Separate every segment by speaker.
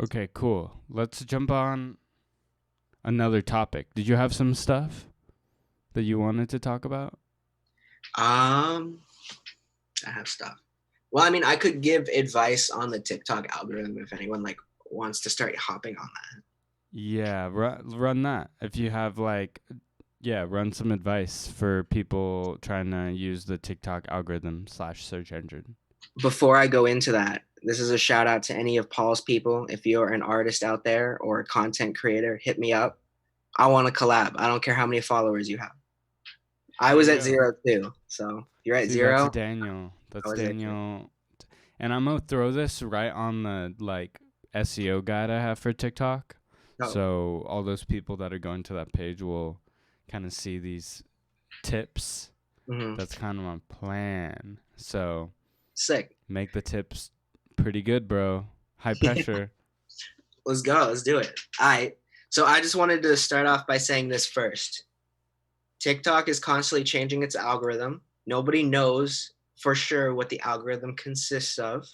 Speaker 1: Okay, cool. Let's jump on another topic. Did you have some stuff that you wanted to talk about?
Speaker 2: Um, I have stuff. Well, I mean, I could give advice on the TikTok algorithm if anyone like wants to start hopping on that.
Speaker 1: Yeah, run that. If you have yeah, run some advice for people trying to use the TikTok algorithm slash search engine.
Speaker 2: Before I go into that, this is a shout out to any of Paul's people. If you're an artist out there or a content creator, hit me up. I want to collab. I don't care how many followers you have. I
Speaker 1: For
Speaker 2: was at
Speaker 1: real.
Speaker 2: zero too. So if you're at
Speaker 1: See, that's
Speaker 2: zero,
Speaker 1: Daniel.
Speaker 2: I
Speaker 1: That's
Speaker 2: was at zero.
Speaker 1: Daniel. And I'm gonna throw this right on the SEO guide I have for TikTok.
Speaker 2: Oh,
Speaker 1: So all those people that are going to that page will kind of see these tips.
Speaker 2: mm-hmm.
Speaker 1: That's kind of my plan. So
Speaker 2: Sick.
Speaker 1: make the tips pretty good, bro. High pressure.
Speaker 2: Let's go. Let's do it. All right. So I just wanted to start off by saying this first. TikTok is constantly changing its algorithm. Nobody knows for sure what the algorithm consists of.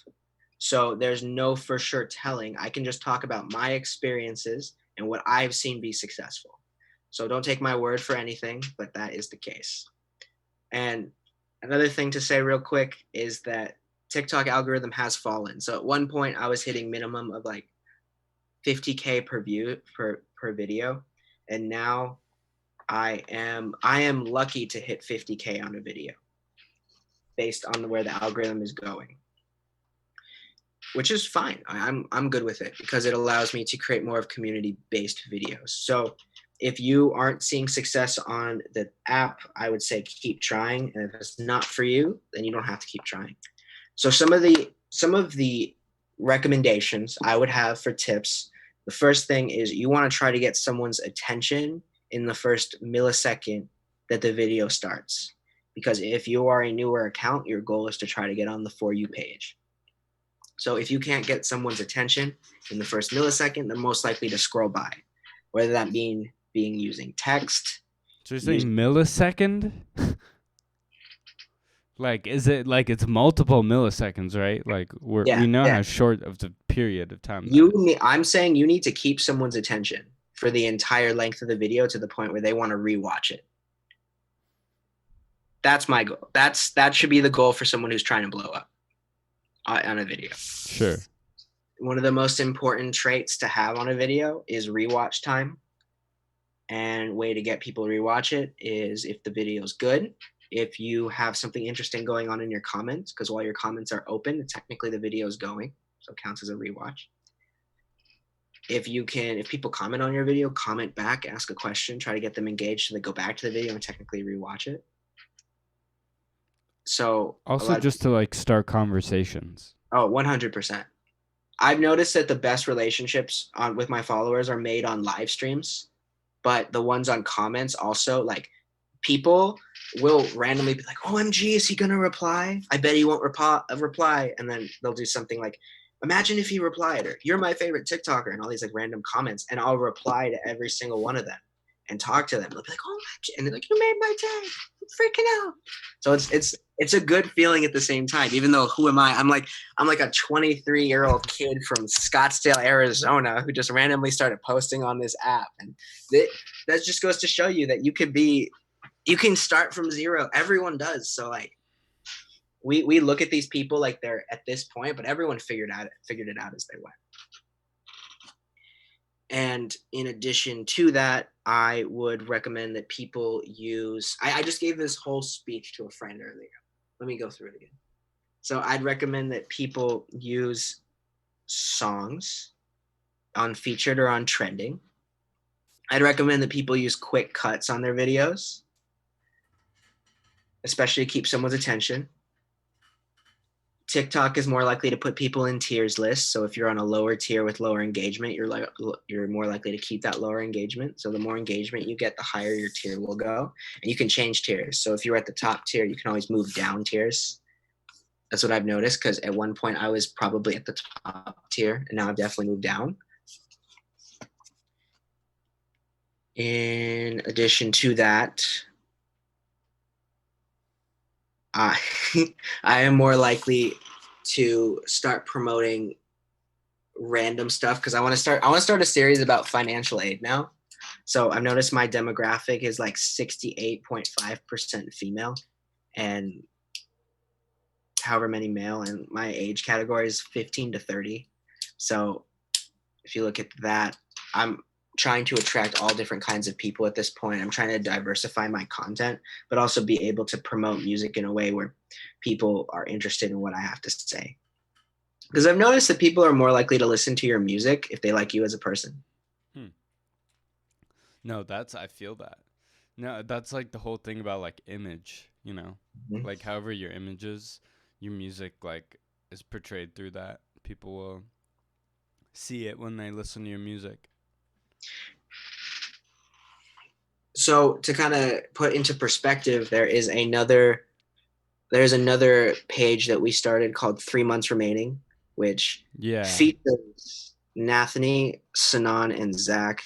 Speaker 2: So there's no for sure telling. I can just talk about my experiences and what I've seen be successful. So don't take my word for anything, but that is the case. And another thing to say real quick is that TikTok algorithm has fallen. So at one point I was hitting minimum of like 50K per view per video, and now I am lucky to hit 50K on a video based on where the algorithm is going, which is fine. I'm good with it because it allows me to create more of community based videos. So if you aren't seeing success on the app, I would say keep trying, and if it's not for you, then you don't have to keep trying. So some of the recommendations I would have for tips. The first thing is you want to try to get someone's attention in the first millisecond that the video starts. Because if you are a newer account, your goal is to try to get on the For You page. So if you can't get someone's attention in the first millisecond, they're most likely to scroll by, whether that mean being using text,
Speaker 1: So you're saying
Speaker 2: using
Speaker 1: millisecond? Like, is it like it's multiple milliseconds, right? Like we
Speaker 2: yeah,
Speaker 1: know
Speaker 2: yeah.
Speaker 1: how short of the period of time that is.
Speaker 2: I'm saying you need to keep someone's attention for the entire length of the video to the point where they want to rewatch it. That's my goal. That should be the goal for someone who's trying to blow up on a video.
Speaker 1: Sure.
Speaker 2: One of the most important traits to have on a video is rewatch time. And way to get people to rewatch it is if the video is good, if you have something interesting going on in your comments, because while your comments are open, technically the video is going, so it counts as a rewatch. If people comment on your video, comment back, ask a question, try to get them engaged so they go back to the video and technically rewatch it. So a
Speaker 1: Also,
Speaker 2: lot of
Speaker 1: just to start conversations.
Speaker 2: 100%. I've noticed that the best relationships with my followers are made on live streams, but the ones on comments also, like, people will randomly be like, "OMG, is he gonna reply? I bet he won't reply." And then they'll do something like, "Imagine if he replied," or "You're my favorite TikToker," and all these like random comments, and I'll reply to every single one of them and talk to them. They'll be like, "Oh," and they're like, "You made my day. I'm freaking out." So it's a good feeling at the same time. Even though who am I? I'm like a 23-year-old kid from Scottsdale, Arizona, who just randomly started posting on this app, and that just goes to show you that you can start from zero. Everyone does. So like we look at these people like they're at this point, but everyone figured it out as they went. And in addition to that, I would recommend that people use. I just gave this whole speech to a friend earlier. Let me go through it again. So I'd recommend that people use songs on featured or on trending. I'd recommend that people use quick cuts on their videos, especially to keep someone's attention. TikTok is more likely to put people in tiers lists. So if you're on a lower tier with lower engagement, you're more likely to keep that lower engagement. So the more engagement you get, the higher your tier will go. And you can change tiers. So if you're at the top tier, you can always move down tiers. That's what I've noticed, because at one point I was probably at the top tier, and now I've definitely moved down. In addition to that, I I am more likely to start promoting random stuff because I want to start a series about financial aid now. So I've noticed my demographic is like 68.5% female and however many male, and my age category is 15 to 30. So if you look at that, I'm trying to attract all different kinds of people at this point. I'm trying to diversify my content, but also be able to promote music in a way where people are interested in what I have to say. Because I've noticed that people are more likely to listen to your music if they like you as a person.
Speaker 1: No, I feel that. No, that's like the whole thing about like image,
Speaker 2: Mhm.
Speaker 1: like however your image is, your music like is portrayed through that. People will see it when they listen to your music.
Speaker 2: So to kind of put into perspective, there's another page that we started called 3 Months Remaining, which
Speaker 1: Yeah.
Speaker 2: features Nathany, Sanan, and Zach.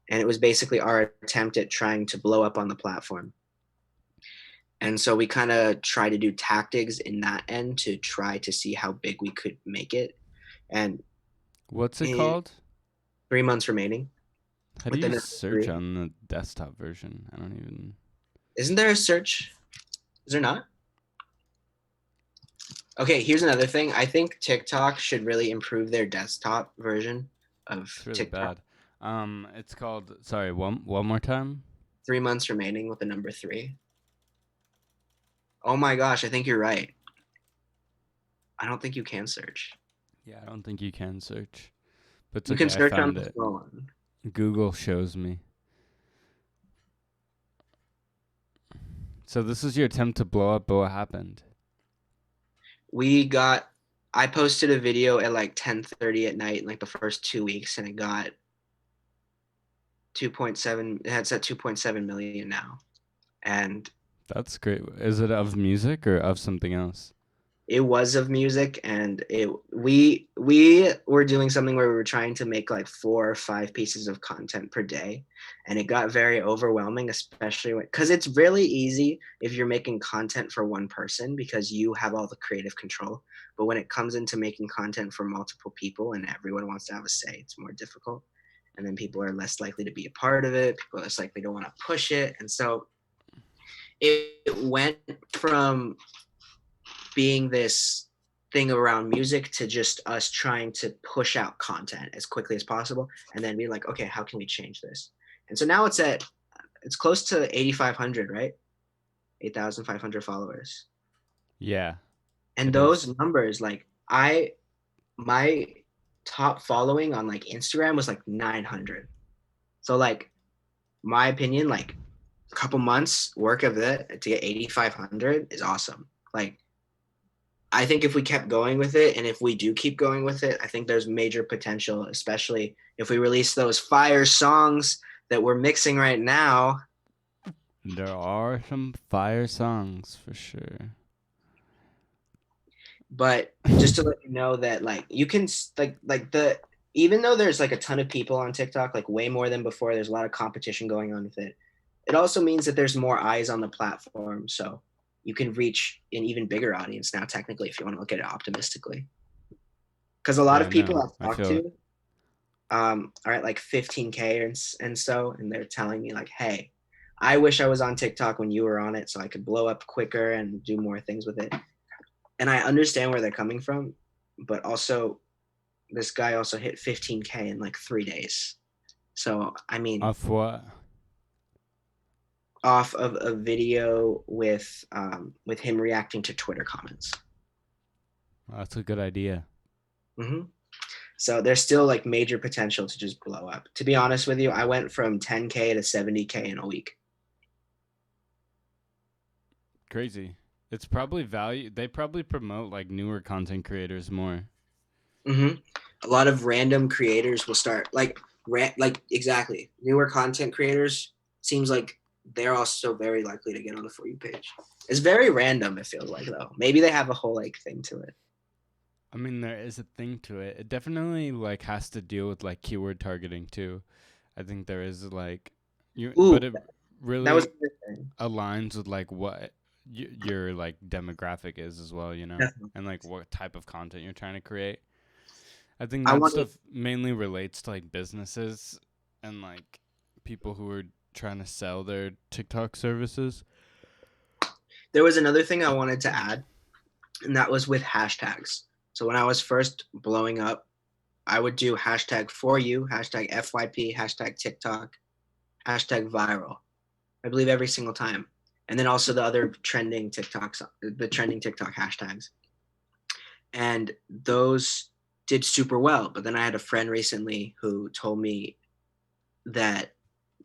Speaker 2: And it was basically our attempt at trying to blow up on the platform. And so we kind of try to do tactics in that end to try to see how big we could make it. And
Speaker 1: What's it
Speaker 2: in
Speaker 1: called?
Speaker 2: 3 months remaining
Speaker 1: How do
Speaker 2: with the
Speaker 1: you
Speaker 2: number
Speaker 1: search
Speaker 2: three.
Speaker 1: on the desktop version? I don't even.
Speaker 2: Isn't there a search? Is there not? Okay, here's another thing. I think TikTok should really improve their desktop version of
Speaker 1: It's really
Speaker 2: TikTok.
Speaker 1: bad. It's called. Sorry, one more time.
Speaker 2: 3 months remaining with the number three. Oh my gosh, I think you're right. I don't think you can search.
Speaker 1: Yeah, I don't think you can search, but it's
Speaker 2: You can
Speaker 1: okay. I
Speaker 2: search on
Speaker 1: found
Speaker 2: the
Speaker 1: it.
Speaker 2: phone.
Speaker 1: Google shows me. So this is your attempt to blow up, but what happened?
Speaker 2: I posted a video at like 10:30 at night in like the first 2 weeks, and it got 2.7. It's at 2.7 million now, and
Speaker 1: That's great. Is it of music or of something else?
Speaker 2: it was of music, and we were doing something where we were trying to make like 4 or 5 pieces of content per day, and it got very overwhelming, especially because it's really easy if you're making content for one person because you have all the creative control. But when it comes into making content for multiple people and everyone wants to have a say, it's more difficult, and then people are less likely to be a part of it. People are less likely to want to push it, and so it went from being this thing around music to just us trying to push out content as quickly as possible and then being like, okay, how can we change this? And so now it's close to 8,500, right? 8,500 followers.
Speaker 1: Yeah,
Speaker 2: And
Speaker 1: it
Speaker 2: those
Speaker 1: is.
Speaker 2: numbers, like my top following on like Instagram was like 900. So like my opinion, like a couple months work of it to get 8,500 is awesome. Like I think if we kept going with it, and if we do keep going with it, I think there's major potential, especially if we release those fire songs that we're mixing right now.
Speaker 1: There are some fire songs for sure.
Speaker 2: But just to let you know that like you can like the even though there's like a ton of people on TikTok, like way more than before, there's a lot of competition going on with it. It also means that there's more eyes on the platform, so you can reach an even bigger audience now, technically, if you want to look at it optimistically. Because a lot
Speaker 1: Yeah,
Speaker 2: of people
Speaker 1: no,
Speaker 2: I've
Speaker 1: I
Speaker 2: talked
Speaker 1: feel it.
Speaker 2: to are at like 15K and so, and they're telling me like, hey, I wish I was on TikTok when you were on it so I could blow up quicker and do more things with it. And I understand where they're coming from, but also this guy also hit 15K in like 3 days. So I mean,
Speaker 1: Off what?
Speaker 2: off of a video with him reacting to Twitter comments.
Speaker 1: Well, that's a good idea.
Speaker 2: hmm So there's still like major potential to just blow up. To be honest with you, I went from 10K to 70K in a week.
Speaker 1: Crazy. It's probably value. They probably promote like newer content creators more.
Speaker 2: hmm A lot of random creators will start like exactly newer content creators. Seems like they're also very likely to get on the For You page. It's very random. It feels like though. Maybe they have a whole like thing to it.
Speaker 1: I mean, there is a thing to it. It definitely like has to deal with like keyword targeting too. I think there is like
Speaker 2: Ooh,
Speaker 1: but it
Speaker 2: that was
Speaker 1: really
Speaker 2: a good thing.
Speaker 1: aligns with like what your like demographic is as well,
Speaker 2: Definitely.
Speaker 1: and like what type of content you're trying to create. I think
Speaker 2: I
Speaker 1: that
Speaker 2: wanted
Speaker 1: stuff mainly relates to like businesses and like people who are trying to sell their TikTok services.
Speaker 2: there was another thing I wanted to add, and that was with hashtags. So when I was first blowing up, I would do hashtag for you, hashtag FYP, hashtag TikTok, hashtag viral. I believe every single time. And then also the other trending TikToks, the trending TikTok hashtags. And those did super well. But then I had a friend recently who told me that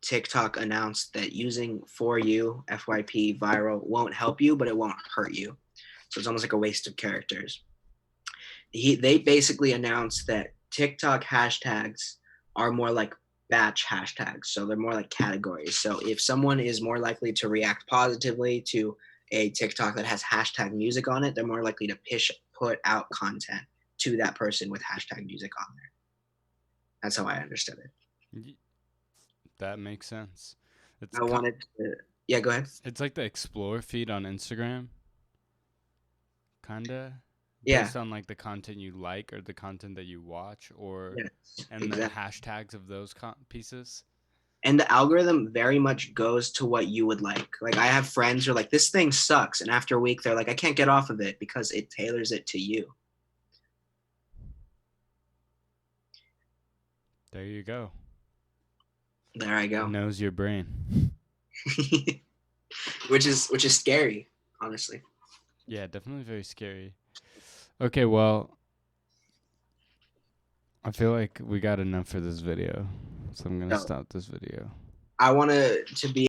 Speaker 2: TikTok announced that using for you, FYP, viral won't help you, but it won't hurt you. So it's almost like a waste of characters. They basically announced that TikTok hashtags are more like batch hashtags. So they're more like categories. So if someone is more likely to react positively to a TikTok that has hashtag music on it, they're more likely to put out content to that person with hashtag music on there. That's how I understood it.
Speaker 1: Y- That makes sense. It's
Speaker 2: I wanted to, yeah, go ahead.
Speaker 1: it's like the explore feed on Instagram, kinda,
Speaker 2: Yeah,
Speaker 1: based on like the content you like or the content that you watch, or
Speaker 2: yes,
Speaker 1: and the
Speaker 2: exactly.
Speaker 1: hashtags of those pieces.
Speaker 2: And the algorithm very much goes to what you would like. Like I have friends who are like, this thing sucks. And after a week, they're like, I can't get off of it because it tailors it to you.
Speaker 1: There you go.
Speaker 2: There I
Speaker 1: It
Speaker 2: go.
Speaker 1: knows your brain.
Speaker 2: which is scary, honestly.
Speaker 1: Yeah, definitely very scary. Okay, well, I feel like we got enough for this video, so I'm gonna
Speaker 2: So
Speaker 1: stop this video.
Speaker 2: I want to be